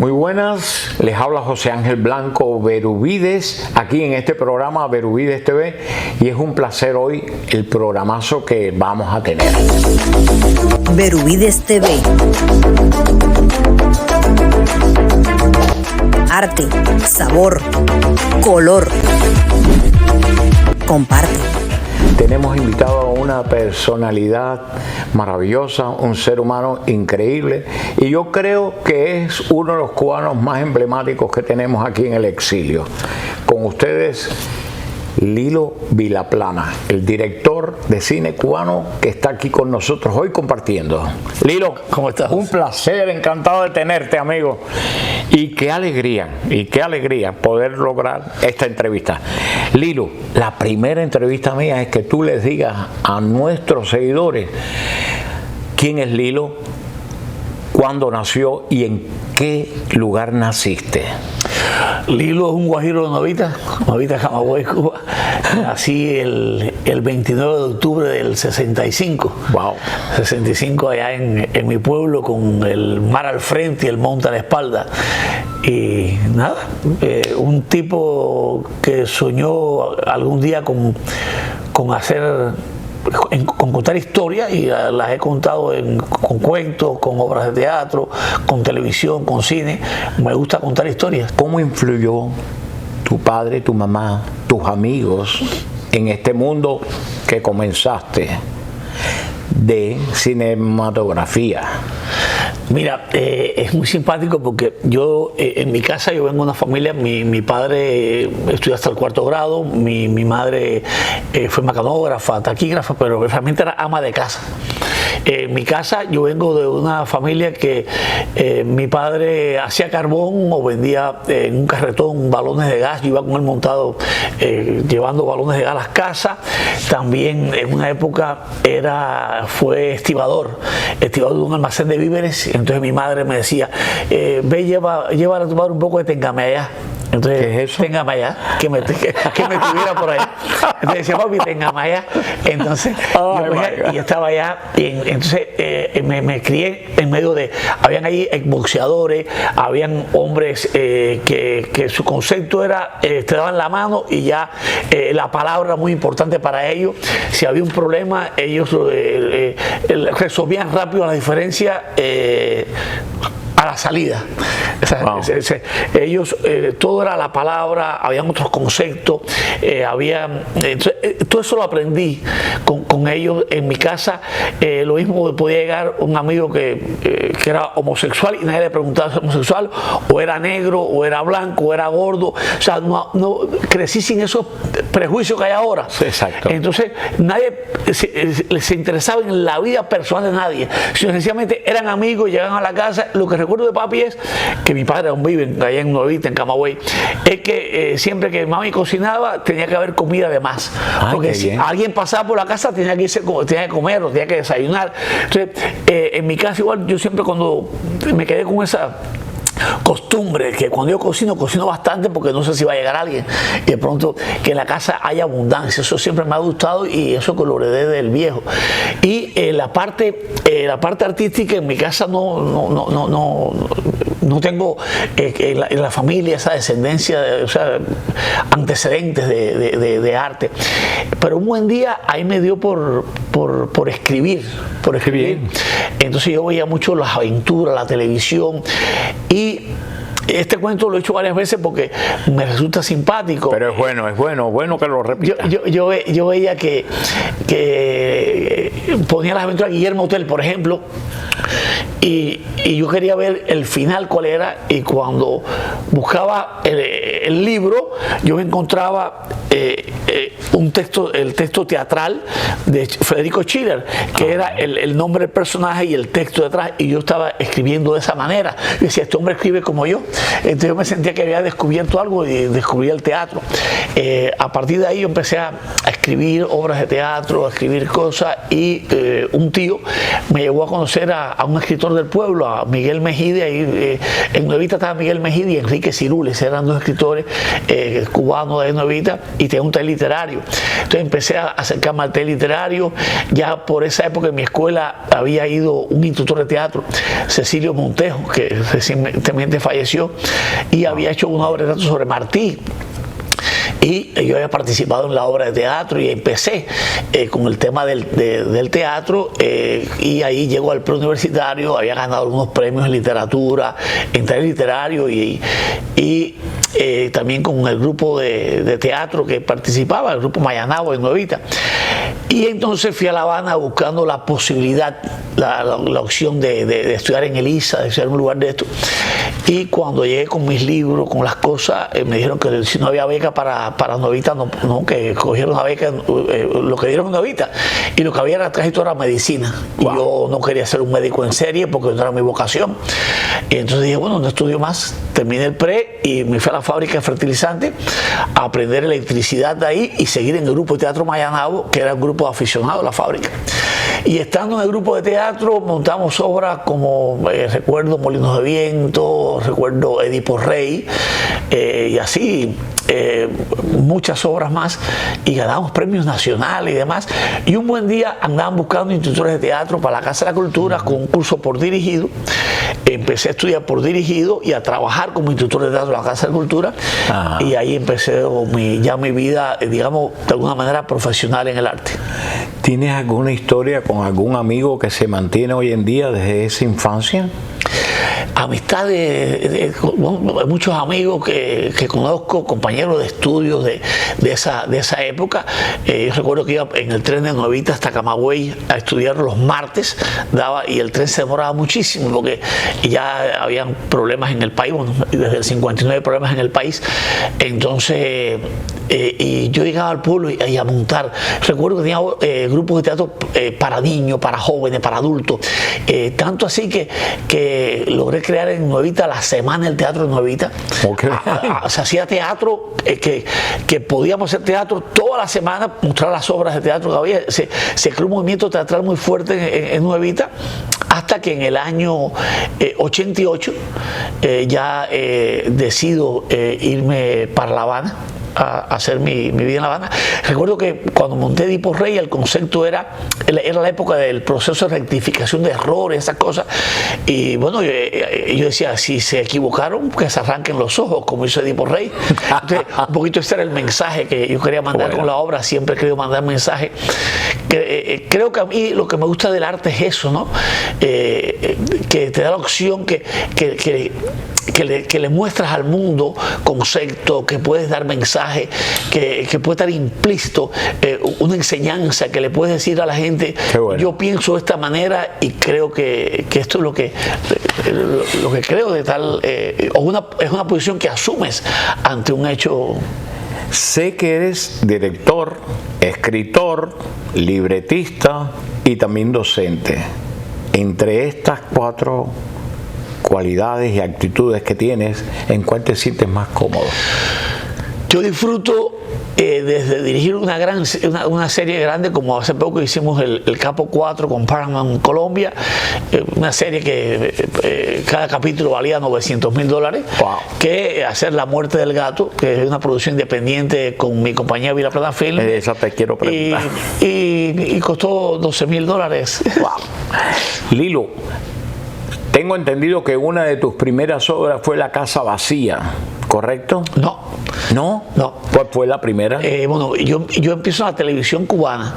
Muy buenas, les habla José Ángel Blanco Berubides, aquí en este programa Berubides TV, y es un placer hoy el programazo que vamos a tener. Berubides TV. Arte, sabor, color. Comparte. Tenemos invitado a una personalidad maravillosa, un ser humano increíble, y yo creo que es uno de los cubanos más emblemáticos que tenemos aquí en el exilio. Con ustedes, Lilo Vilaplana, el director de cine cubano que está aquí con nosotros hoy compartiendo. Lilo, ¿cómo estás? Un placer, encantado de tenerte, amigo. Y qué alegría poder lograr esta entrevista. Lilo, la primera entrevista mía es que tú les digas a nuestros seguidores quién es Lilo, cuándo nació y en qué lugar naciste. Lilo es un guajiro de Novita, Camagüey, Cuba. Nací el 29 de octubre del 65. Wow. 65 allá en mi pueblo, con el mar al frente y el monte a la espalda. Y nada, un tipo que soñó algún día con contar historias, y las he contado con cuentos, con obras de teatro, con televisión, con cine. Me gusta contar historias. ¿Cómo influyó tu padre, tu mamá, tus amigos en este mundo que comenzaste de cinematografía? Mira, es muy simpático porque yo, en mi casa, yo vengo de una familia, mi padre estudió hasta el 4º grado, mi madre fue mecanógrafa, taquígrafa, pero realmente era ama de casa. En mi casa yo vengo de una familia que mi padre hacía carbón o vendía en un carretón balones de gas. Yo iba con él montado llevando balones de gas a las casas. También en una época fue estibador de un almacén de víveres. Entonces mi madre me decía, ve, llévala a tomar un poco de Téngame allá. Entonces, ¿qué es eso? Téngame allá, que me tuviera por ahí. Entonces decía, papi, Téngame allá. Entonces yo estaba allá, y entonces me crié en medio de, habían ahí boxeadores, habían hombres que su concepto era, te daban la mano y ya la palabra era muy importante para ellos. Si había un problema, ellos resolvían rápido la diferencia a la salida. Wow. Ellos, todo era la palabra, habían otros conceptos, todo eso lo aprendí con ellos en mi casa. Lo mismo podía llegar un amigo que era homosexual y nadie le preguntaba si era homosexual, o era negro, o era blanco, o era gordo. O sea, no crecí sin esos prejuicios que hay ahora. Exacto. Entonces, nadie se interesaba en la vida personal de nadie, sino sencillamente eran amigos, llegaban a la casa. Lo que recuerdo de papi es que mi padre aún vive allá en Novita, en Camagüey, es que siempre que mami cocinaba tenía que haber comida de más. Porque si alguien pasaba por la casa tenía que comer o tenía que desayunar. Entonces, en mi casa igual, yo siempre cuando me quedé con esa costumbre, que cuando yo cocino bastante, porque no sé si va a llegar alguien, y de pronto que en la casa haya abundancia. Eso siempre me ha gustado, y eso que lo heredé del viejo. Y la parte artística en mi casa no tengo en la familia esa descendencia, o sea, antecedentes de arte. Pero un buen día ahí me dio por escribir. Entonces yo veía mucho las aventuras, la televisión, y este cuento lo he hecho varias veces porque me resulta simpático. Pero es bueno que lo repitas. Yo veía que ponía las aventuras de Guillermo Tell, por ejemplo, y yo quería ver el final cuál era, y cuando buscaba el libro, yo me encontraba el texto teatral de Federico Schiller, que era el nombre del personaje y el texto detrás, y yo estaba escribiendo de esa manera. Yo decía, este hombre escribe como yo. Entonces yo me sentía que había descubierto algo y descubrí el teatro. A partir de ahí yo empecé a escribir obras de teatro, a escribir cosas, y un tío me llevó a conocer a un escritor del pueblo, a Miguel Mejide. Ahí, en Nuevita estaba Miguel Mejide y Enrique Cirules, eran dos escritores cubanos de Nuevita, y tenía un té literario. Entonces empecé a acercarme al té literario. Ya por esa época en mi escuela había ido un instructor de teatro, Cecilio Montejo, que recientemente falleció, y había hecho una obra de teatro sobre Martí. Y yo había participado en la obra de teatro y empecé con el tema del teatro, y ahí llego al preuniversitario. Había ganado algunos premios en literatura, en teatro literario, y también con el grupo de teatro que participaba, el grupo Mayanabo en Nuevita. Y entonces fui a La Habana buscando la posibilidad, la opción de estudiar en el ISA, de estudiar en un lugar de esto. Y cuando llegué con mis libros, con las cosas, me dijeron que si no había beca para Nuevita, no, que cogieron una beca, lo que dieron en Nuevita, y lo que había era casi toda medicina. Wow. Y yo no quería ser un médico en serie porque no era mi vocación. Y entonces dije, bueno, no estudio más. Terminé el pre y me fui a la fábrica de fertilizantes a aprender electricidad de ahí y seguir en el grupo de teatro Mayanabo, que era un grupo de aficionados de la fábrica. Y estando en el grupo de teatro montamos obras como recuerdo Molinos de Viento, recuerdo Edipo Rey, y así muchas obras más, y ganamos premios nacionales y demás. Y un buen día andaban buscando instructores de teatro para la Casa de la Cultura con un curso por dirigido. Empecé a estudiar por dirigido y a trabajar como instructor de teatro en la Casa de la Cultura. Ajá. Y ahí empecé ya mi vida, digamos, de alguna manera profesional en el arte. ¿Tienes alguna historia con algún amigo que se mantiene hoy en día desde esa infancia? Amistad de muchos amigos que conozco, compañeros de estudios de esa época. Yo recuerdo que iba en el tren de Nuevita hasta Camagüey a estudiar los martes, y el tren se demoraba muchísimo porque ya habían problemas en el país, bueno, desde el 59 problemas en el país. Entonces, y yo llegaba al pueblo y a montar. Recuerdo que tenía grupos de teatro para niños, para jóvenes, para adultos, tanto así que logré crear en Nuevita la Semana del Teatro de Nuevita. Okay. Se hacía teatro, que podíamos hacer teatro toda la semana, mostrar las obras de teatro que había. Se creó un movimiento teatral muy fuerte en Nuevita, hasta que en el año 88 ya decido irme para La Habana a hacer mi vida en La Habana. Recuerdo que cuando monté Edipo Rey, el concepto era la época del proceso de rectificación de errores, esas cosas. Y bueno, yo decía, si se equivocaron, que se arranquen los ojos, como hizo Edipo Rey. Entonces, un poquito ese era el mensaje que yo quería mandar con la obra. Siempre he querido mandar mensaje. Creo que a mí lo que me gusta del arte es eso, ¿no? Que te da la opción que le muestras al mundo concepto, que puedes dar mensaje, que puede estar implícito una enseñanza, que le puedes decir a la gente, bueno, yo pienso de esta manera y creo que esto es lo que creo de tal, es una posición que asumes ante un hecho. Sé que eres director, escritor, libretista y también docente. Entre estas 4 cualidades y actitudes que tienes, ¿en cuál te sientes más cómodo? Yo disfruto desde dirigir una serie grande, como hace poco hicimos el Capo 4 con Paramount Colombia, una serie que cada capítulo valía $900,000, wow, que hacer La Muerte del Gato, que es una producción independiente con mi compañía Vila Plata Film. Esa te quiero preguntar. Y costó $12,000. Wow. Lilo, tengo entendido que una de tus primeras obras fue La Casa Vacía, ¿correcto? No. ¿No? No. ¿Cuál fue la primera? Bueno, yo empiezo en la televisión cubana.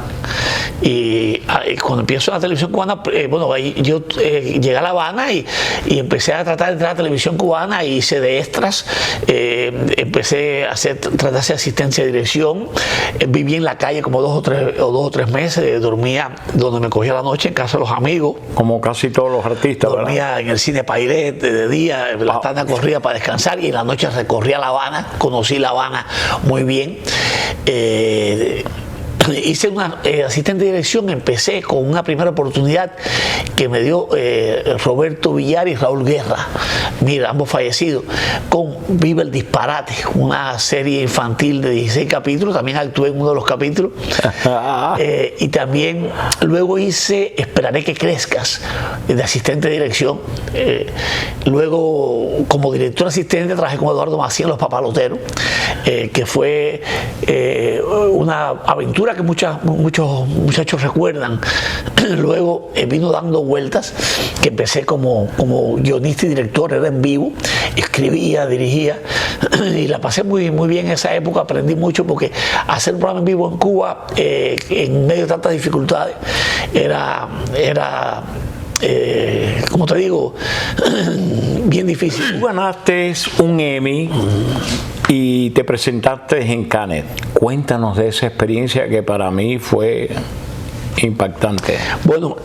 Y cuando empiezo en la televisión cubana, bueno, ahí yo llegué a La Habana y empecé a tratar de entrar a la televisión cubana, y hice de extras, empecé a tratar de hacer asistencia de dirección, viví en la calle como 2 o 3 meses, dormía donde me cogía la noche, en casa de los amigos. Como casi todos los artistas, dormía, ¿verdad? En el cine Pairet de día, la tarde corría para descansar, y en la noche recorría La Habana, conocí La Habana muy bien. hice una asistente de dirección, empecé con una primera oportunidad que me dio Roberto Villar y Raúl Guerra, mira, ambos fallecidos, con Viva el Disparate, una serie infantil de 16 capítulos, también actué en uno de los capítulos, y también luego hice Esperaré que crezcas, de asistente de dirección. Luego, como director asistente, trabajé con Eduardo Macías en Los Papaloteros, que fue una aventura que muchos muchachos recuerdan. Luego vino dando vueltas, que empecé como guionista y director, era en vivo, escribía, dirigía, y la pasé muy bien en esa época. Aprendí mucho porque hacer un programa en vivo en Cuba, en medio de tantas dificultades, era como te digo, bien difícil. Tú ganaste un Emmy y te presentaste en Cannes. Cuéntanos de esa experiencia que para mí fue impactante. Bueno,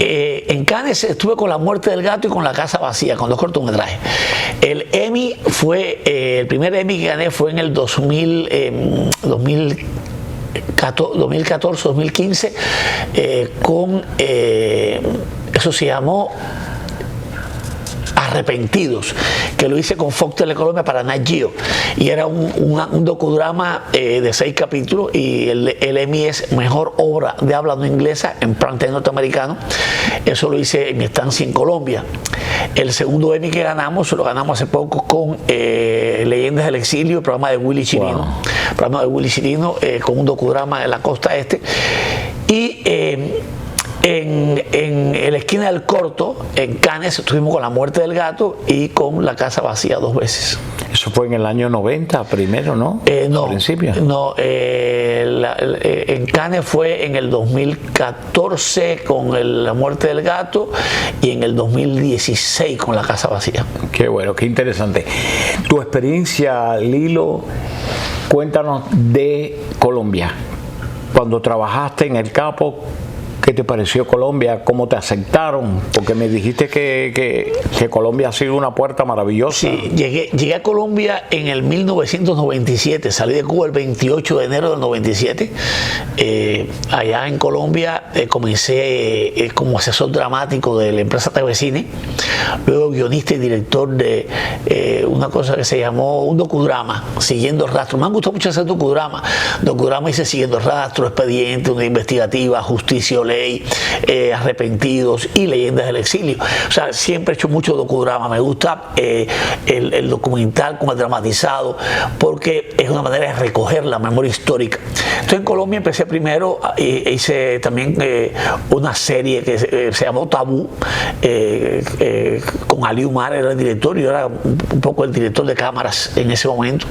en Cannes estuve con La Muerte del Gato y con La Casa Vacía, con 2 cortometrajes. El Emmy fue, el primer Emmy que gané fue en el 2014-2015, con, eso se llamó Arrepentidos, que lo hice con Fox Telecolombia para Nat Geo, y era un docudrama de 6 capítulos, y el Emmy es Mejor Obra de Habla No Inglesa en prime time norteamericano. Eso lo hice en mi estancia en Colombia. El segundo Emmy que ganamos, lo ganamos hace poco con Leyendas del Exilio, el programa de Willy Chirino, con un docudrama en la costa este. Y en la esquina del corto, en Cannes, estuvimos con La Muerte del Gato y con La Casa Vacía 2 veces. Eso fue en el año 90 primero, ¿no? No, al principio. No, en Cannes fue en el 2014 con La Muerte del Gato y en el 2016 con La Casa Vacía. Qué bueno, qué interesante. Tu experiencia, Lilo, cuéntanos de Colombia. Cuando trabajaste en El Capo, ¿qué te pareció Colombia? ¿Cómo te aceptaron? Porque me dijiste que Colombia ha sido una puerta maravillosa. Sí, llegué a Colombia en el 1997. Salí de Cuba el 28 de enero del 97. Allá en Colombia comencé como asesor dramático de la empresa TV Cine. Luego guionista y director de una cosa que se llamó un docudrama, Siguiendo el Rastro. Me han gustado mucho hacer docudrama. Docudrama hice Siguiendo el Rastro, Expediente, Una Investigativa, Justicia o Ley, Arrepentidos y Leyendas del Exilio. O sea, siempre he hecho mucho docudrama. Me gusta el documental como el dramatizado, porque es una manera de recoger la memoria histórica. Entonces en Colombia empecé primero, hice también una serie que se llamó Tabú, con Ali Umar, era el director, y yo era un poco el director de cámaras en ese momento.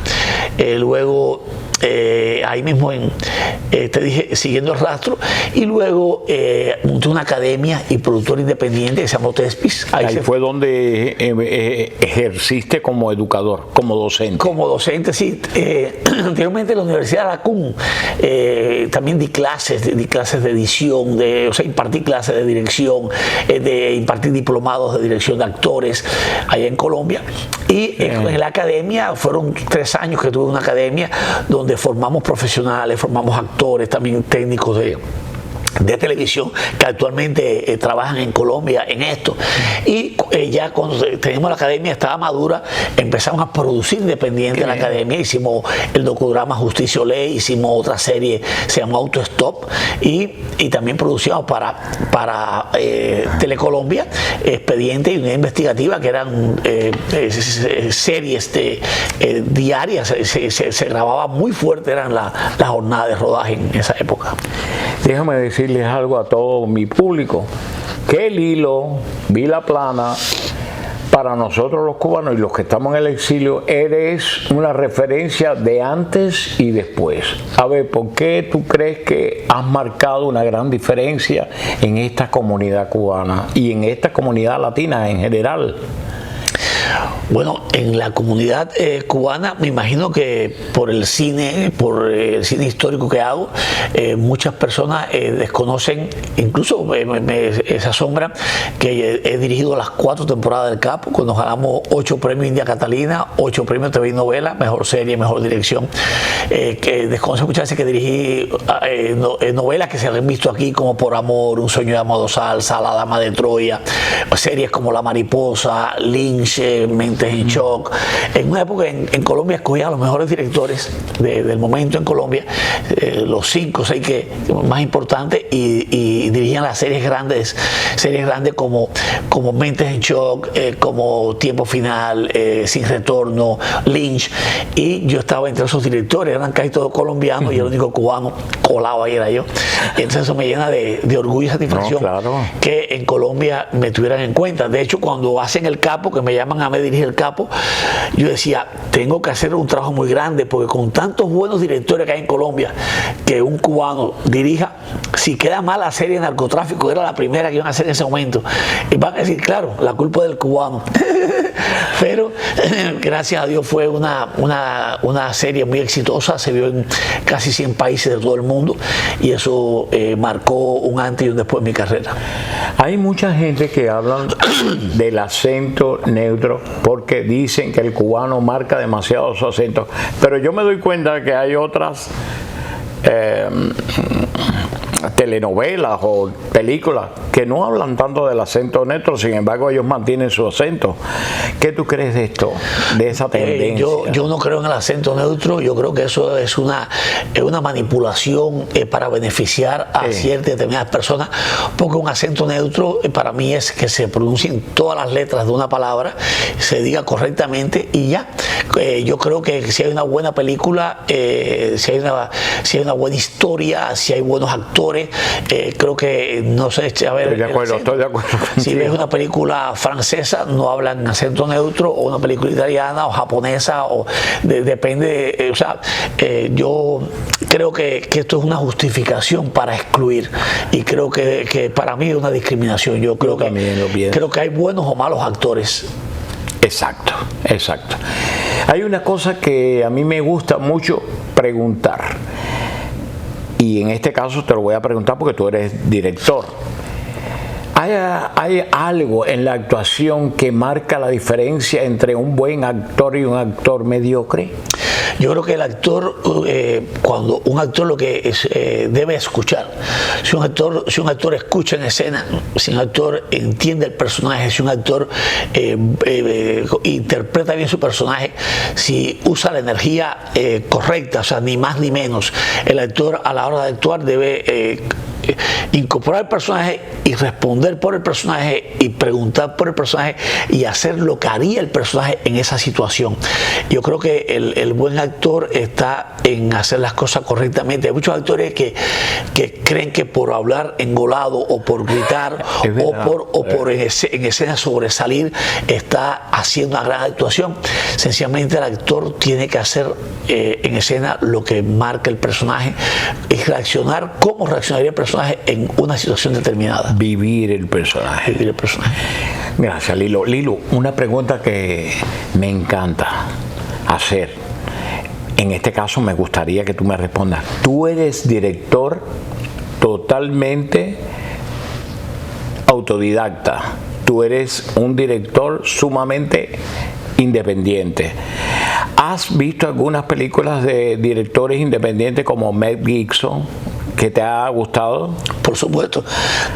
Luego ahí mismo te dije Siguiendo el Rastro, y luego monté una academia y productor independiente que se llamó Tespis. Ahí fue donde ejerciste como educador, como docente. Como docente, sí. Anteriormente en la Universidad de Lacún también di clases de edición, o sea, impartí clases de dirección, impartí diplomados de dirección de actores allá en Colombia. Y en la academia fueron 3 años que tuve una academia donde formamos profesionales, formamos actores, también técnicos de televisión que actualmente trabajan en Colombia en esto. Y ya cuando teníamos la academia, estaba madura, empezamos a producir independiente en la academia. Hicimos el docudrama Justicia o Ley, hicimos otra serie, se llamó Autostop, y también producíamos para Telecolombia Expediente y Unidad Investigativa, que eran series diarias. Se grababa muy fuerte, eran las jornadas de rodaje en esa época. Déjame decirles algo a todo mi público, que Lilo Vilaplana, para nosotros los cubanos y los que estamos en el exilio, eres una referencia de antes y después. A ver, ¿por qué tú crees que has marcado una gran diferencia en esta comunidad cubana y en esta comunidad latina en general? Bueno, en la comunidad cubana, me imagino que por el cine histórico que hago, muchas personas desconocen, incluso se asombran que he dirigido las 4 temporadas del Capo, cuando ganamos 8 premios India Catalina, 8 premios TV y novela, mejor serie, mejor dirección. Que desconocen muchas veces que dirigí novelas que se han visto aquí, como Por Amor, Un sueño de Amado Salsa, La Dama de Troya, series como La Mariposa, Lynch, Mentes en Shock. En una época en Colombia escogía a los mejores directores del momento en Colombia, los 5 o 6 más importantes, y dirigían las series grandes como Mentes en Shock, como Tiempo Final, Sin Retorno, Lynch, y yo estaba entre esos directores, eran casi todos colombianos, y el único cubano colado ahí era yo. Y entonces eso me llena de orgullo y satisfacción, claro, que en Colombia me tuvieran en cuenta. De hecho, cuando hacen el Capo, que me llaman a mí dirigir el Capo, yo decía, tengo que hacer un trabajo muy grande, porque con tantos buenos directores que hay en Colombia, que un cubano dirija, si queda mal la serie de narcotráfico, era la primera que iban a hacer en ese momento, y van a decir, claro, la culpa es del cubano. Pero gracias a Dios fue una serie muy exitosa, se vio en casi 100 países de todo el mundo, y eso marcó un antes y un después en mi carrera. Hay mucha gente que hablan del acento neutro porque dicen que el cubano marca demasiado su acento, pero yo me doy cuenta que hay otras telenovelas o películas que no hablan tanto del acento neutro, sin embargo ellos mantienen su acento. ¿Qué tú crees de esto, de esa tendencia? Yo no creo en el acento neutro, yo creo que eso es una manipulación para beneficiar a ciertas determinadas personas, porque un acento neutro para mí es que se pronuncien todas las letras de una palabra, se diga correctamente y ya. Yo creo que si hay una buena película, si hay una buena historia, si hay buenos actores, creo que no se eche a ver. Estoy de acuerdo. Si ves una película francesa, no hablan acento neutro, o una película italiana o japonesa, o depende. Yo creo que esto es una justificación para excluir, y creo que para mí es una discriminación. Yo creo que hay buenos o malos actores. Exacto. Hay una cosa que a mí me gusta mucho preguntar, y en este caso te lo voy a preguntar porque tú eres director. ¿Hay algo en la actuación que marca la diferencia entre un buen actor y un actor mediocre? Yo creo que el actor, cuando un actor lo que debe escuchar, si un actor escucha en escena, si un actor entiende el personaje, si un actor interpreta bien su personaje, si usa la energía correcta, o sea, ni más ni menos, el actor a la hora de actuar debe incorporar el personaje y responder por el personaje y preguntar por el personaje y hacer lo que haría el personaje en esa situación. Yo creo que el buen actor está en hacer las cosas correctamente. Hay muchos actores que creen que por hablar engolado o por gritar o por en escena sobresalir está haciendo una gran actuación. Sencillamente el actor tiene que hacer en escena lo que marca el personaje y reaccionar como reaccionaría el personaje en una situación determinada. Vivir el personaje. Gracias, Lilo. Lilo, una pregunta que me encanta hacer. En este caso me gustaría que tú me respondas. Tú eres director totalmente autodidacta. Tú eres un director sumamente independiente. ¿Has visto algunas películas de directores independientes como Mel Gibson que te ha gustado? Por supuesto.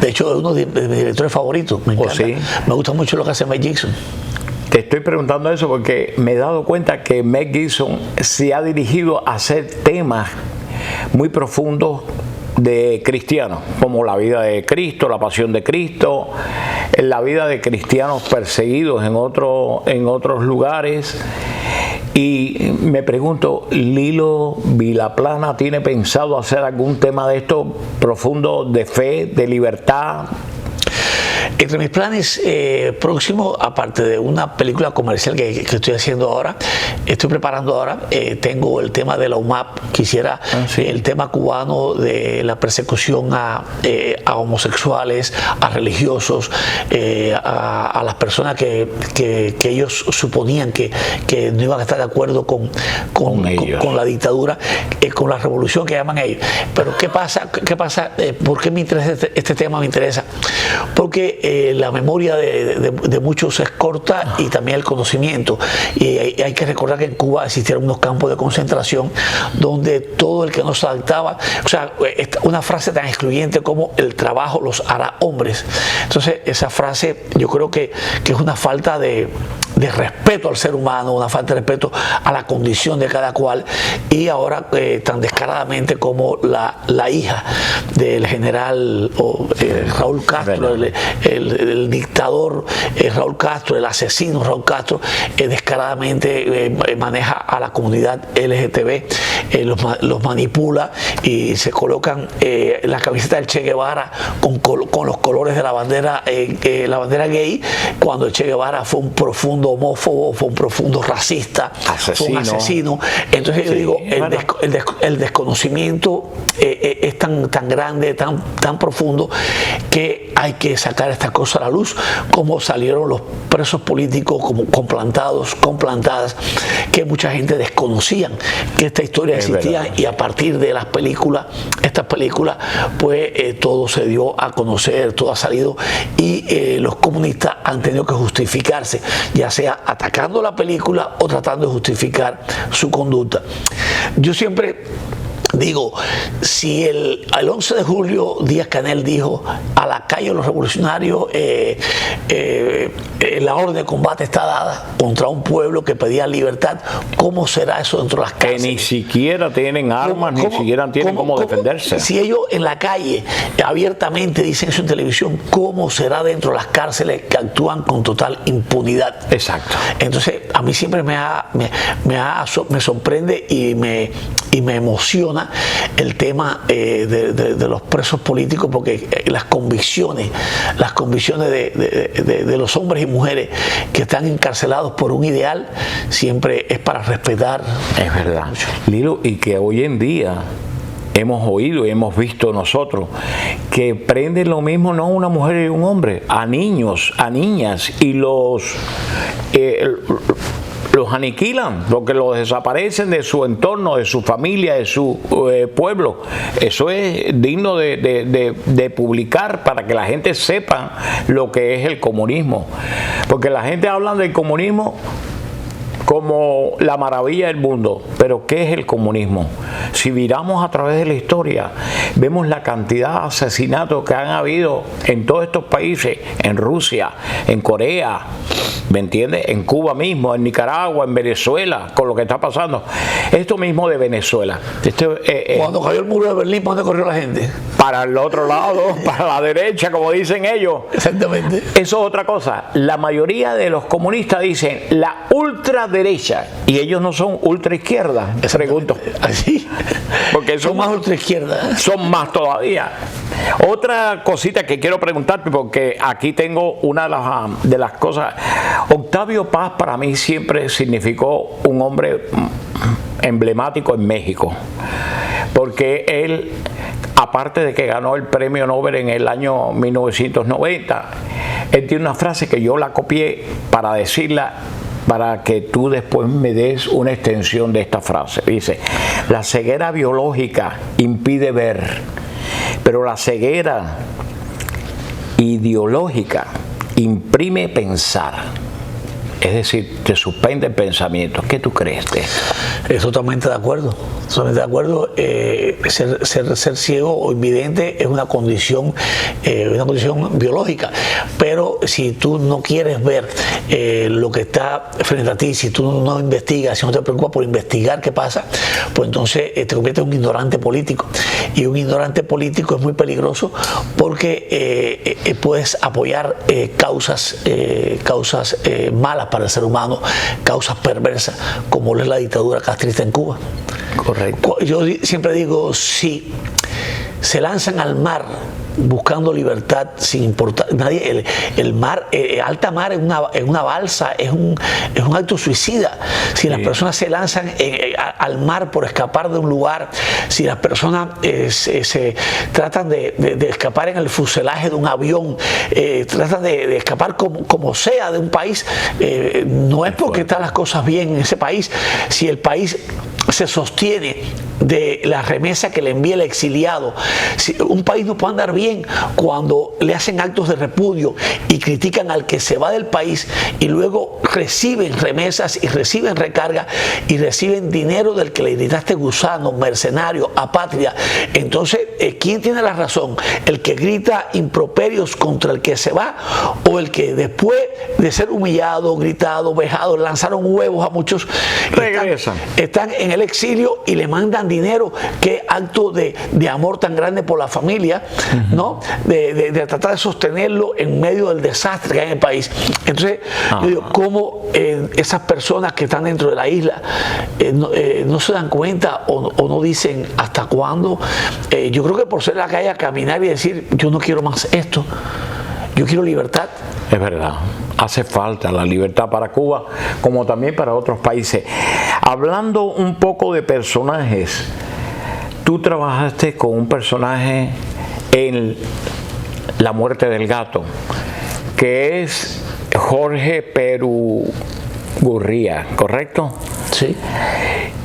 De hecho, es uno de mis directores favoritos. Me encanta. ¿Sí? Me gusta mucho lo que hace Mel Gibson. Te estoy preguntando eso porque me he dado cuenta que Mel Gibson se ha dirigido a hacer temas muy profundos de cristianos, como la vida de Cristo, la pasión de Cristo, la vida de cristianos perseguidos en otros lugares. Y me pregunto, ¿Lilo Vilaplana tiene pensado hacer algún tema de esto profundo, de fe, de libertad? Entre mis planes próximos, aparte de una película comercial que estoy haciendo ahora, estoy preparando ahora, tengo el tema de la UMAP, quisiera el tema cubano de la persecución a homosexuales, a religiosos, a las personas que ellos suponían que no iban a estar de acuerdo con la dictadura, con la revolución que llaman ellos. Pero ¿qué pasa? ¿Por qué me interesa este tema? Me interesa porque la memoria de muchos es corta y también el conocimiento. Y hay que recordar que en Cuba existieron unos campos de concentración donde todo el que no se adaptaba, o sea, una frase tan excluyente como el trabajo los hará hombres. Entonces, esa frase yo creo que es una falta de respeto al ser humano, una falta de respeto a la condición de cada cual, y ahora tan descaradamente como la hija del general Raúl Castro, el dictador Raúl Castro, el asesino Raúl Castro, descaradamente maneja a la comunidad LGTB, los manipula y se colocan la camiseta del Che Guevara con los colores de la bandera gay, cuando el Che Guevara fue un profundo homófobo, fue un profundo racista, fue un asesino. Entonces yo digo, el desconocimiento es tan grande, tan profundo, que hay que sacar estas cosas a la luz, como salieron los presos políticos con plantadas, que mucha gente desconocían que esta historia existía, y a partir de estas películas, pues todo se dio a conocer, todo ha salido, y los comunistas han tenido que justificarse, ya sea atacando la película o tratando de justificar su conducta. Yo siempre digo, si el 11 de julio Díaz-Canel dijo a la calle los revolucionarios, la orden de combate está dada contra un pueblo que pedía libertad, ¿cómo será eso dentro de las cárceles? Que ni siquiera tienen armas, ni siquiera tienen cómo defenderse. Si ellos en la calle abiertamente dicen eso en televisión, ¿cómo será dentro de las cárceles que actúan con total impunidad? Exacto. Entonces, a mí siempre me sorprende y me emociona el tema de los presos políticos, porque las convicciones de los hombres y mujeres que están encarcelados por un ideal siempre es para respetar. Es verdad, Lilo, y que hoy en día hemos oído y hemos visto nosotros que prenden lo mismo no una mujer y un hombre, a niños, a niñas, y los aniquilan, porque los desaparecen de su entorno, de su familia, de su pueblo. Eso es digno de publicar para que la gente sepa lo que es el comunismo, porque la gente habla del comunismo como la maravilla del mundo, pero ¿qué es el comunismo? Si miramos a través de la historia, vemos la cantidad de asesinatos que han habido en todos estos países, en Rusia, en Corea, ¿me entiendes? En Cuba mismo, en Nicaragua, en Venezuela, con lo que está pasando. Esto mismo de Venezuela. Cuando cayó el muro de Berlín, ¿para dónde corrió la gente? Para el otro lado, para la derecha, como dicen ellos. Exactamente. Eso es otra cosa. La mayoría de los comunistas dicen la ultraderecha, y ellos no son ultraizquierda. Pregunto. Así. Porque son más ultraizquierda. Son más todavía. Otra cosita que quiero preguntarte, porque aquí tengo una de las cosas. Octavio Paz para mí siempre significó un hombre emblemático en México, porque él, aparte de que ganó el premio Nobel en el año 1990, él tiene una frase que yo la copié para decirla, para que tú después me des una extensión de esta frase. Dice: la ceguera biológica impide ver, pero la ceguera ideológica imprime pensar. Es decir, te suspende el pensamiento. ¿Qué tú crees de esto? Totalmente de acuerdo. Totalmente de acuerdo. Ser ciego o invidente es una condición biológica. Pero si tú no quieres ver lo que está frente a ti, si tú no investigas, si no te preocupas por investigar qué pasa, pues entonces te conviertes en un ignorante político. Y un ignorante político es muy peligroso, porque puedes apoyar causas malas para el ser humano, causas perversas, como es la dictadura castrista en Cuba. Correcto. Yo siempre digo, si se lanzan al mar buscando libertad sin importar nadie. El mar, alta mar en una balsa es un acto suicida. Si las personas se lanzan al mar por escapar de un lugar, si las personas se tratan de escapar en el fuselaje de un avión, tratan de escapar como sea de un país, no es porque están las cosas bien en ese país. Si el país se sostiene de la remesa que le envía el exiliado, si un país no puede andar bien cuando le hacen actos de repudio y critican al que se va del país y luego reciben remesas y reciben recarga y reciben dinero del que le gritaste gusano, mercenario, apatria. Entonces, ¿quién tiene la razón? ¿El que grita improperios contra el que se va o el que después de ser humillado, gritado, vejado, lanzaron huevos a muchos, regresan? Están en el exilio y le mandan dinero. Qué acto de amor tan grande por la familia, ¿no? De tratar de sostenerlo en medio del desastre que hay en el país. Entonces, yo digo, ¿cómo esas personas que están dentro de la isla no se dan cuenta o no dicen hasta cuándo? Yo creo que por ser la calle a caminar y decir, yo no quiero más esto, yo quiero libertad. Es verdad, hace falta la libertad para Cuba, como también para otros países. Hablando un poco de personajes, tú trabajaste con un personaje en La muerte del gato, que es Jorge Perugorría, ¿correcto? Sí.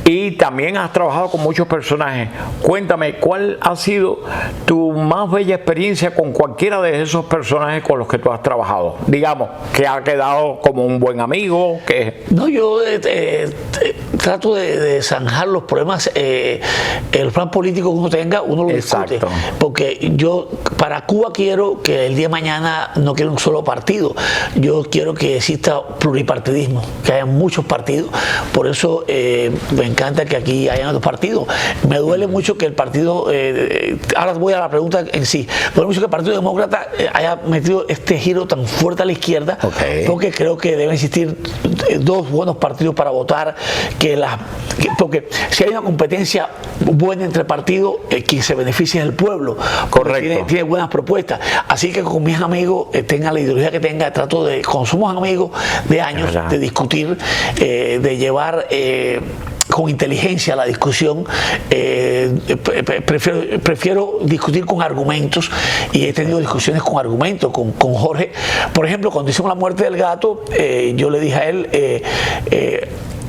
Y también has trabajado con muchos personajes. Cuéntame, ¿cuál ha sido tu más bella experiencia con cualquiera de esos personajes con los que tú has trabajado? Digamos, que ha quedado como un buen amigo. Que... No, yo trato de zanjar los problemas, el plan político que uno tenga, uno lo discute. Porque yo, para Cuba, quiero que el día de mañana no quiero un solo partido. Yo quiero que exista pluripartidismo, que haya muchos partidos. Por eso me encanta que aquí hayan otros partidos. Me duele mucho que el partido, ahora voy a la pregunta en sí, me duele mucho que el Partido Demócrata haya metido este giro tan fuerte a la izquierda, porque creo que deben existir dos buenos partidos para votar, porque si hay una competencia buena entre partidos, quien se beneficia es el pueblo. Correcto. Tiene buenas propuestas. Así que con mis amigos, tengan la ideología que tenga, trato de, como somos amigos de años, de discutir, de llevar con inteligencia la discusión. Prefiero discutir con argumentos, y he tenido discusiones con argumentos con Jorge. Por ejemplo, cuando hicimos La muerte del gato, yo le dije a él,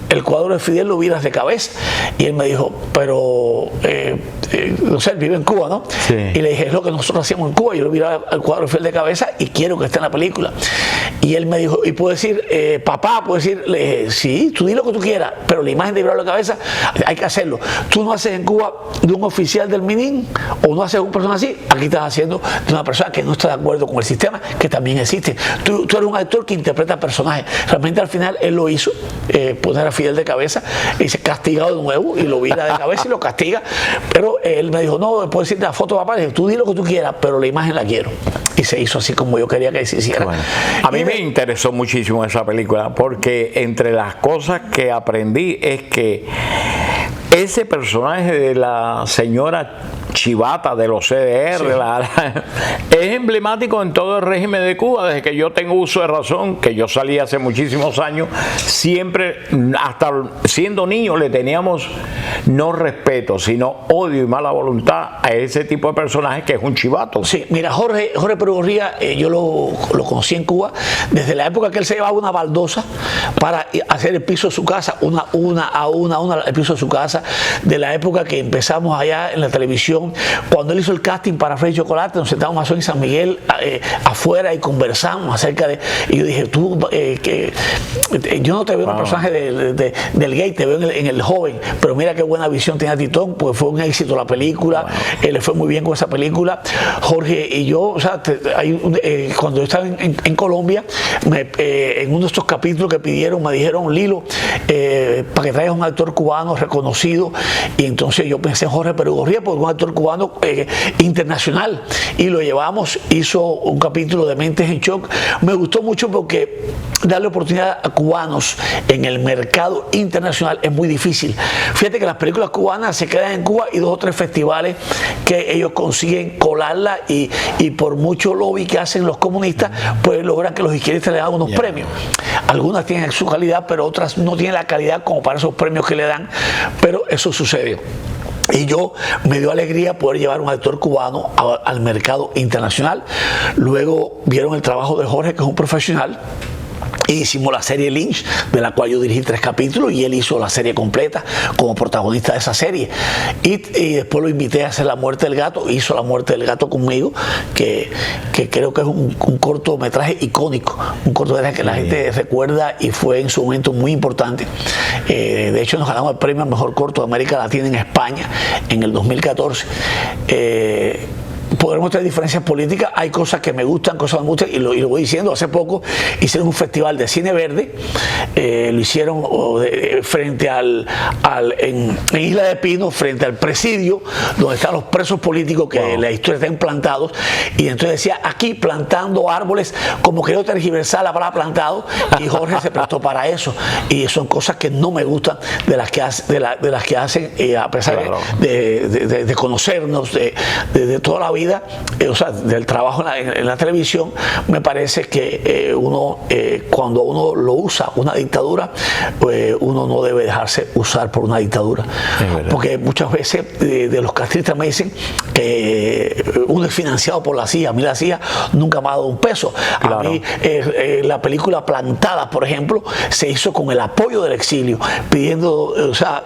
el cuadro de Fidel lo vieras de cabeza, y él me dijo, pero no sé, él vive en Cuba, ¿no? Sí. Y le dije, es lo que nosotros hacíamos en Cuba, yo lo viera al cuadro de Fidel de cabeza y quiero que esté en la película. Y él me dijo, y puedo decir, papá, puedo decir, le dije, sí, tú di lo que tú quieras, pero la imagen de Vibrar la cabeza hay que hacerlo. Tú no haces en Cuba de un oficial del MININ, o no haces de una persona así, aquí estás haciendo de una persona que no está de acuerdo con el sistema, que también existe. Tú eres un actor que interpreta personajes. Realmente al final él lo hizo, poner a Fidel de cabeza y se castigado de nuevo, y lo vira de cabeza y lo castiga. Pero él me dijo, no, puedes decirte la foto, papá. Le dije, tú di lo que tú quieras, pero la imagen la quiero. Y se hizo así como yo quería que se hiciera. Bueno, a mí me interesó muchísimo esa película, porque entre las cosas que aprendí es que ese personaje de la señora chivata de los CDR, sí, es emblemático en todo el régimen de Cuba. Desde que yo tengo uso de razón, que yo salí hace muchísimos años, siempre, hasta siendo niño, le teníamos no respeto, sino odio y mala voluntad a ese tipo de personaje que es un chivato. Sí, mira, Jorge Perugorría, yo lo conocí en Cuba desde la época que él se llevaba una baldosa para hacer el piso de su casa, una el piso de su casa, de la época que empezamos allá en la televisión. Cuando él hizo el casting para Freddy Chocolate, nos sentábamos en San Miguel afuera y conversamos acerca de... Y yo dije, tú, yo no te veo en el personaje del gay, te veo en el joven, pero mira qué buena visión tenía Titón, pues fue un éxito la película, le fue muy bien con esa película. Jorge y yo, o sea, cuando yo estaba en Colombia, en uno de estos capítulos que pidieron, me dijeron, Lilo, para que traigas un actor cubano reconocido, y entonces yo pensé en Jorge Perugorría, porque un actor actor cubano internacional, y lo llevamos, hizo un capítulo de Mentes en Shock. Me gustó mucho porque darle oportunidad a cubanos en el mercado internacional es muy difícil. Fíjate que las películas cubanas se quedan en Cuba y 2 o 3 festivales que ellos consiguen colarla, y por mucho lobby que hacen los comunistas, pues logran que los izquierdistas le dan unos premios. Algunas tienen su calidad, pero otras no tienen la calidad como para esos premios que le dan, pero eso sucedió. Y yo me dio alegría poder llevar un actor cubano al mercado internacional. Luego vieron el trabajo de Jorge, que es un profesional, y hicimos la serie Lynch, de la cual yo dirigí 3 capítulos, y él hizo la serie completa como protagonista de esa serie. Y después lo invité a hacer La Muerte del Gato, hizo La Muerte del Gato conmigo, que creo que es un cortometraje icónico, un cortometraje que la gente recuerda y fue en su momento muy importante. De hecho, nos ganamos el premio al mejor corto de América Latina en España en el 2014. Podremos tener diferencias políticas, hay cosas que me gustan, cosas que me gustan, y lo voy diciendo. Hace poco hicieron un festival de cine verde, lo hicieron frente en Isla de Pino, frente al presidio, donde están los presos políticos que la historia está implantados, y entonces decía, aquí plantando árboles, como que yo tergiversar la palabra plantado, y Jorge se prestó para eso, y son cosas que no me gustan de las que hacen, a pesar de conocernos, de toda la vida, o sea, del trabajo en la televisión. Me parece que cuando uno lo usa una dictadura, pues uno no debe dejarse usar por una dictadura, porque muchas veces de los castristas me dicen que uno es financiado por la CIA. A mí la CIA nunca me ha dado un peso. A mí la película Plantada, por ejemplo, se hizo con el apoyo del exilio, pidiendo, o sea,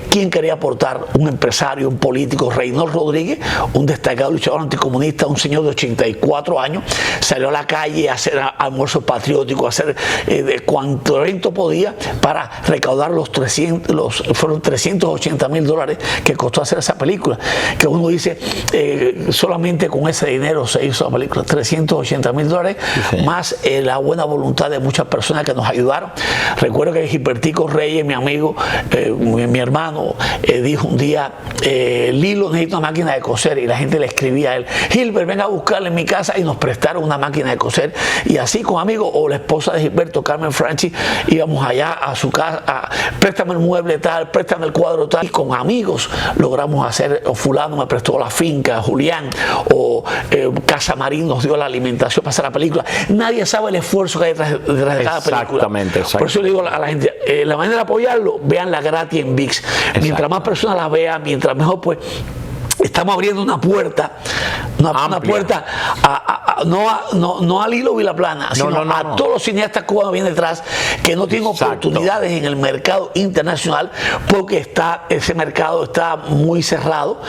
¿quién quería aportar? Un empresario, un político, Reynold Rodríguez, un destacado luchador anticomunista, un señor de 84 años, salió a la calle a hacer almuerzos patrióticos, a hacer de cuanto evento podía para recaudar fueron $380,000 que costó hacer esa película, que uno dice, solamente con ese dinero se hizo la película, $380,000, más la buena voluntad de muchas personas que nos ayudaron. Recuerdo que Gilbertico Reyes, mi amigo, mi hermano, dijo un día, Lilo necesita una máquina de coser, y la gente le escribía a él, Gilbert, venga a buscarle en mi casa, y nos prestaron una máquina de coser, y así con amigos, o la esposa de Gilberto, Carmen Franchi, íbamos allá a su casa, préstame el mueble tal, préstame el cuadro tal, y con amigos logramos hacer, o fulano me prestó la finca, Julián, o Casa Marín nos dio la alimentación para hacer la película. Nadie sabe el esfuerzo que hay detrás de cada película. Por eso le digo a la gente, la manera de apoyarlo, veanla gratis en ViX. Mientras más personas la vean, mientras mejor, pues estamos abriendo una puerta, una puerta no a Lilo Vilaplana, sino a todos los cineastas cubanos que vienen detrás, que no tienen oportunidades en el mercado internacional, porque ese mercado está muy cerrado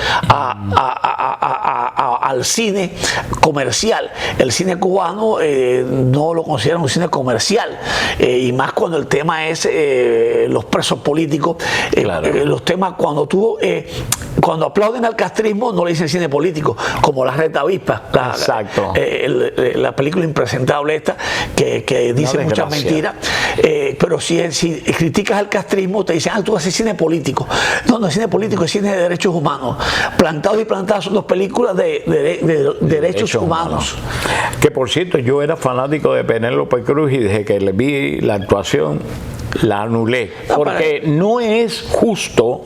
al cine comercial. El cine cubano no lo consideran un cine comercial, y más cuando el tema es los presos políticos, los temas cuando aplauden al castrismo no le dicen cine político, como La Reta Avispa, la película impresentable esta, que dice muchas mentiras, pero si criticas al castrismo te dicen, tú haces cine político. No es cine político, es cine de derechos humanos. Plantados y Plantadas son 2 películas de derechos humanos. Que por cierto, yo era fanático de Penélope Cruz, y desde que le vi la actuación la anulé, porque no es justo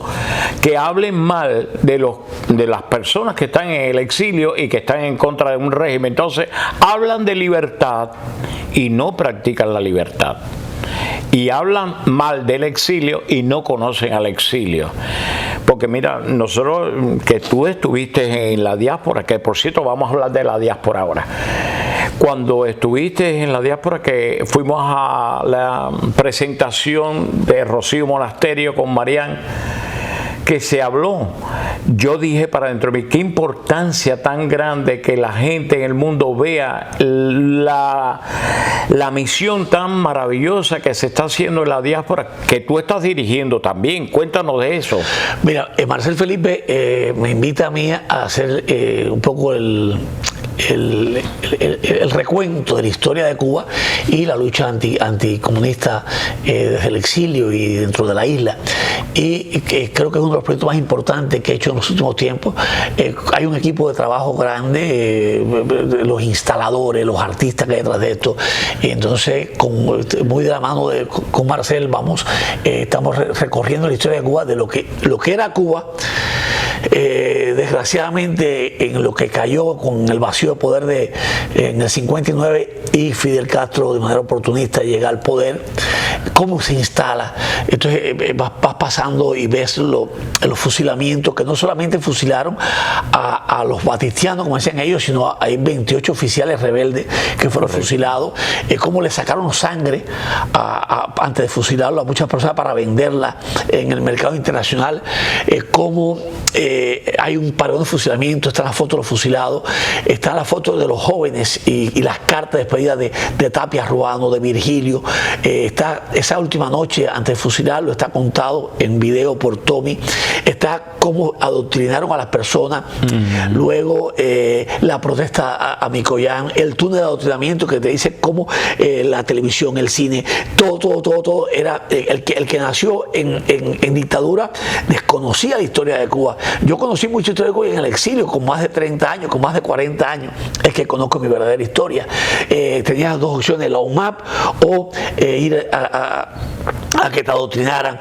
que hablen mal de las personas que están en el exilio y que están en contra de un régimen. Entonces hablan de libertad y no practican la libertad, y hablan mal del exilio y no conocen al exilio. Porque mira, nosotros, que tú estuviste en la diáspora, que por cierto vamos a hablar de la diáspora ahora. Cuando estuviste en la diáspora, que fuimos a la presentación de Rocío Monasterio con Marián, que se habló, yo dije para dentro de mí, qué importancia tan grande que la gente en el mundo vea la misión tan maravillosa que se está haciendo en la diáspora, que tú estás dirigiendo también. Cuéntanos de eso. Mira, Marcel Felipe me invita a mí a hacer un poco el recuento de la historia de Cuba y la lucha anticomunista desde el exilio y dentro de la isla. Y creo que es uno de los proyectos más importantes que he hecho en los últimos tiempos. Hay un equipo de trabajo grande, los instaladores, los artistas que hay detrás de esto. Y entonces, muy de la mano con Marcel, estamos recorriendo la historia de Cuba, de lo que era Cuba. Desgraciadamente, en lo que cayó con el vacío de poder en el 59 y Fidel Castro de manera oportunista llega al poder, cómo se instala. Entonces vas pasando y ves los fusilamientos, que no solamente fusilaron a los batistianos, como decían ellos, sino hay 28 oficiales rebeldes que fueron fusilados, cómo le sacaron sangre antes de fusilarlo a muchas personas para venderla en el mercado internacional, cómo hay un parón de fusilamiento, está la foto de los fusilados, está la foto de los jóvenes y las cartas de despedida de Tapia Ruano, de Virgilio, está esa última noche antes de fusilarlo, está contado en video por Tommy, está cómo adoctrinaron a las personas, luego la protesta a Mikoyan, el túnel de adoctrinamiento que te dice cómo la televisión, el cine, todo era el que nació en dictadura, desconocía la historia de Cuba. Yo conocí mucha historia de Cuba en el exilio, con más de 30 años, con más de 40 años, es que conozco mi verdadera historia. Tenías dos opciones, la UMAP o ir a que te adoctrinaran,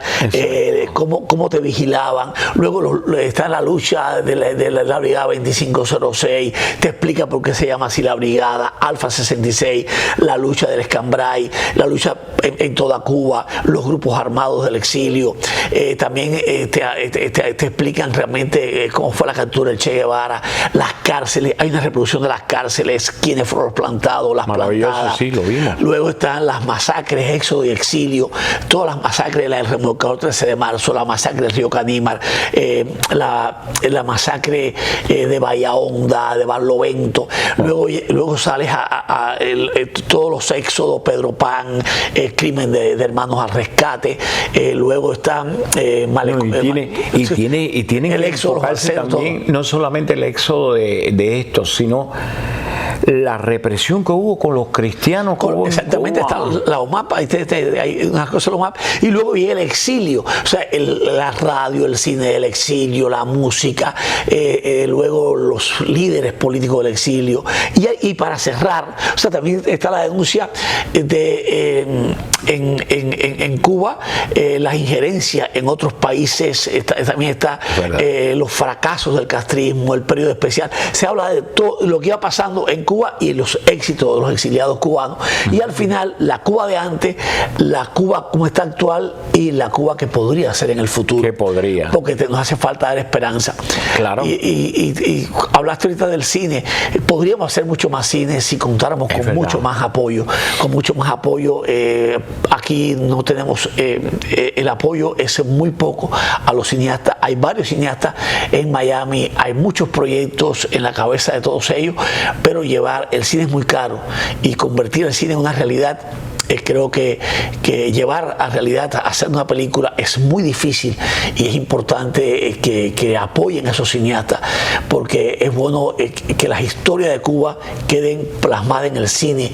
cómo te vigilaban. Luego está la lucha de la brigada 2506, te explica por qué se llama así la brigada, Alfa 66, la lucha del Escambray, la lucha en toda Cuba, los grupos armados del exilio, también te explican realmente cómo fue la captura del Che Guevara, las cárceles, hay una reproducción de las cárceles, quiénes fueron los plantados, las plantadas. Sí, lo vimos. Luego están las masacres, éxodo y exilio, todas las masacres, la del remolcador 13 de marzo, la masacre del río Canímar, la masacre de Bahía Honda, de Barlovento. Luego sales a todos los éxodos, Pedro Pan, crimen de hermanos al rescate. Luego están tienen el éxodo también, no solamente el éxodo de estos, sino la represión que hubo con los cristianos. Exactamente, está la OMAP, hay unas cosas de la OMAP, y luego viene el exilio, o sea, la radio, el cine del exilio, la música, luego los líderes políticos del exilio, y para cerrar, o sea, también está la denuncia en Cuba, las injerencias en otros países, también está los fracasos del castrismo, el periodo especial, se habla de todo lo que iba pasando en Cuba y los éxitos de los exiliados cubanos, y al final la Cuba de antes, la Cuba como está actual y la Cuba que podría ser en el futuro. Que podría. Porque nos hace falta dar esperanza. Claro. Y hablaste ahorita del cine, podríamos hacer mucho más cine si contáramos con mucho más apoyo, aquí no tenemos el apoyo, es muy poco a los cineastas. Hay varios cineastas en Miami, hay muchos proyectos en la cabeza de todos ellos, pero el cine es muy caro y convertir el cine en una realidad, creo que llevar a realidad, a hacer una película es muy difícil, y es importante que apoyen a esos cineastas, porque es bueno que las historias de Cuba queden plasmadas en el cine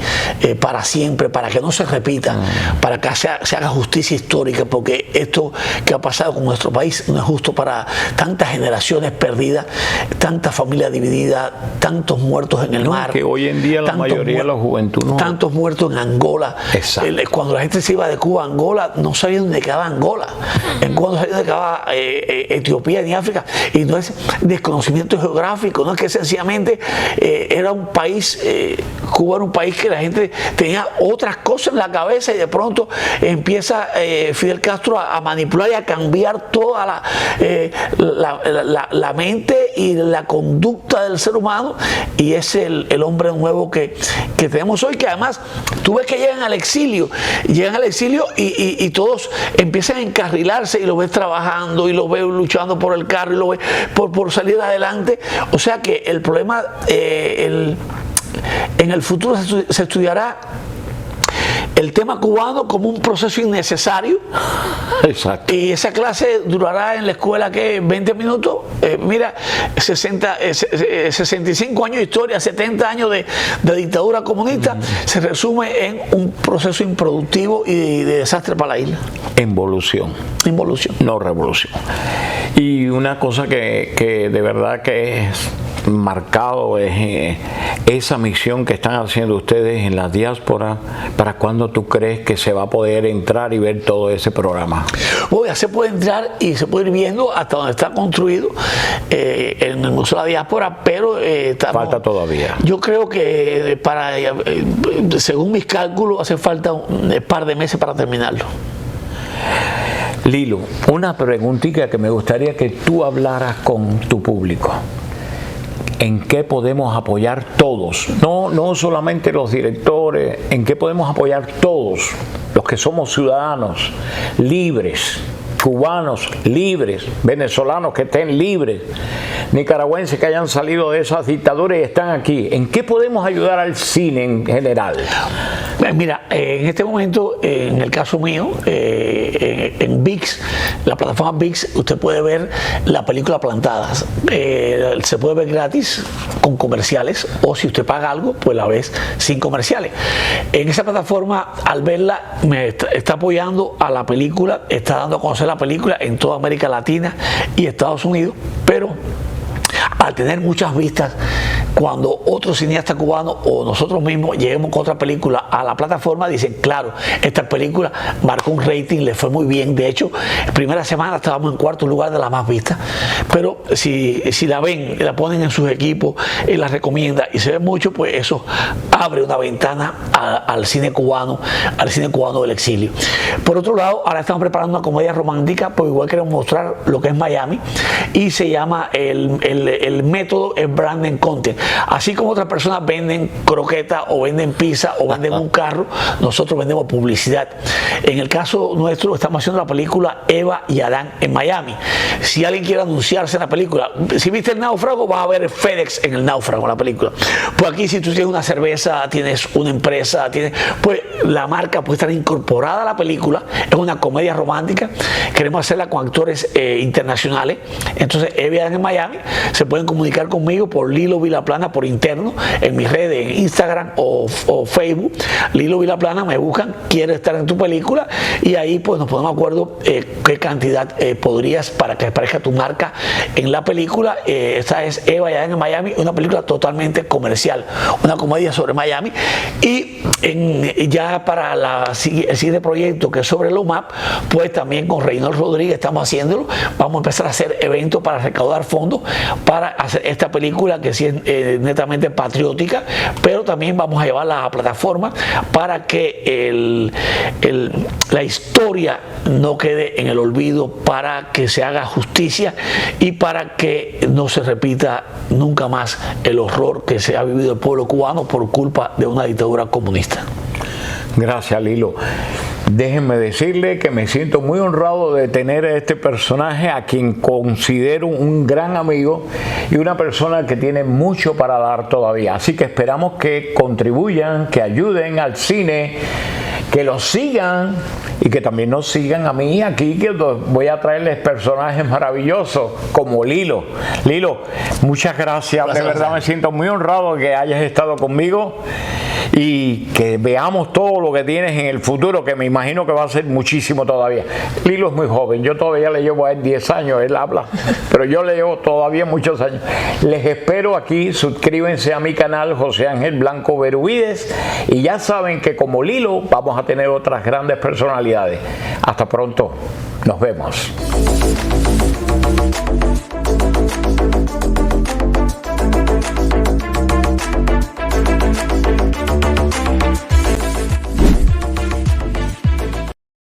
para siempre, para que no se repitan, para que se haga justicia histórica, porque esto que ha pasado con nuestro país no es justo para tantas generaciones perdidas, tantas familias divididas, tantos muertos en el mar. Que hoy en día la mayoría de la juventud no. Tantos muertos en Angola. Cuando la gente se iba de Cuba a Angola, no sabían dónde quedaba Angola. En Cuba no sabían dónde quedaba Etiopía ni África. Y no es desconocimiento geográfico, no es que sencillamente era un país, Cuba era un país que la gente tenía otras cosas en la cabeza, y de pronto empieza Fidel Castro a manipular y a cambiar toda la mente y la conducta del ser humano, y es el hombre nuevo que tenemos hoy, que además tú ves que llegan al exilio y todos empiezan a encarrilarse, y lo ves trabajando, y lo ves luchando por el carro, y lo ves por salir adelante. O sea que el problema en el futuro se estudiará el tema cubano como un proceso innecesario. Exacto. Y esa clase durará en la escuela, ¿qué? 20 minutos. Mira, 65 años de historia, 70 años de dictadura comunista, se resume en un proceso improductivo y de desastre para la isla. Involución. No revolución. Y una cosa que de verdad que es marcado es esa misión que están haciendo ustedes en la diáspora. ¿Para cuándo tú crees que se va a poder entrar y ver todo ese programa? Bueno, ya se puede entrar y se puede ir viendo hasta donde está construido en el Museo de la Diáspora, pero falta todavía. Yo creo que según mis cálculos hace falta un par de meses para terminarlo. Lilo, una preguntita que me gustaría que tú hablaras con tu público. ¿En qué podemos apoyar todos? No solamente los directores, ¿en qué podemos apoyar todos los que somos ciudadanos libres? Cubanos libres, venezolanos que estén libres, nicaragüenses que hayan salido de esas dictaduras y están aquí. ¿En qué podemos ayudar al cine en general? Mira, en este momento, en el caso mío, en VIX, la plataforma VIX, usted puede ver la película Plantadas. Se puede ver gratis con comerciales, o si usted paga algo, pues la ves sin comerciales. En esa plataforma, al verla, me está apoyando a la película, está dando a conocer la película en toda América Latina y Estados Unidos, pero al tener muchas vistas, cuando otro cineasta cubano o nosotros mismos lleguemos con otra película a la plataforma, dicen, claro, esta película marcó un rating, le fue muy bien. De hecho, primera semana estábamos en cuarto lugar de las más vistas. Pero si la ven, la ponen en sus equipos, la recomienda y se ve mucho, pues eso abre una ventana al cine cubano del exilio. Por otro lado, ahora estamos preparando una comedia romántica, pues igual queremos mostrar lo que es Miami, y se llama el método es brand and content. Así como otras personas venden croquetas o venden pizza o venden un carro, nosotros vendemos publicidad. En el caso nuestro estamos haciendo la película Eva y Adán en Miami. Si alguien quiere anunciarse en la película, si viste El Náufrago, vas a ver FedEx en El Náufrago, en la película. Pues aquí, si tú tienes una cerveza, tienes una empresa, pues la marca puede estar incorporada a la película. Es una comedia romántica, queremos hacerla con actores internacionales. Entonces, Eva y Adán en Miami, se pueden comunicar conmigo por Lilo Vilaplana, por interno, en mis redes, en Instagram o Facebook. Lilo Vilaplana, me buscan, quiero estar en tu película, y ahí pues nos ponemos de acuerdo qué cantidad podrías para que aparezca tu marca en la película. Esta es Eva y Adán en Miami, una película totalmente comercial, una comedia sobre Miami. Y ya para el siguiente proyecto, que es sobre el OMAP, pues también con Reinaldo Rodríguez estamos haciéndolo. Vamos a empezar a hacer eventos para recaudar fondos para hacer esta película, que sí es netamente patriótica, pero también vamos a llevarla a la plataforma para que la historia no quede en el olvido, para que se haga justicia y para que no se repita nunca más el horror que se ha vivido el pueblo cubano por culpa de una dictadura comunista. Gracias, Lilo. Déjenme decirle que me siento muy honrado de tener a este personaje, a quien considero un gran amigo y una persona que tiene mucho para dar todavía. Así que esperamos que contribuyan, que ayuden al cine, que lo sigan y que también nos sigan a mí aquí, que voy a traerles personajes maravillosos como Lilo. Lilo, muchas gracias. De verdad me siento muy honrado que hayas estado conmigo y que veamos todo lo que tienes en el futuro, que me imagino que va a ser muchísimo todavía. Lilo es muy joven, yo todavía le llevo a él 10 años, él habla, pero yo le llevo todavía muchos años. Les espero aquí, suscríbanse a mi canal José Ángel Blanco Berubides, y ya saben que como Lilo vamos a tener otras grandes personalidades. Hasta pronto, nos vemos.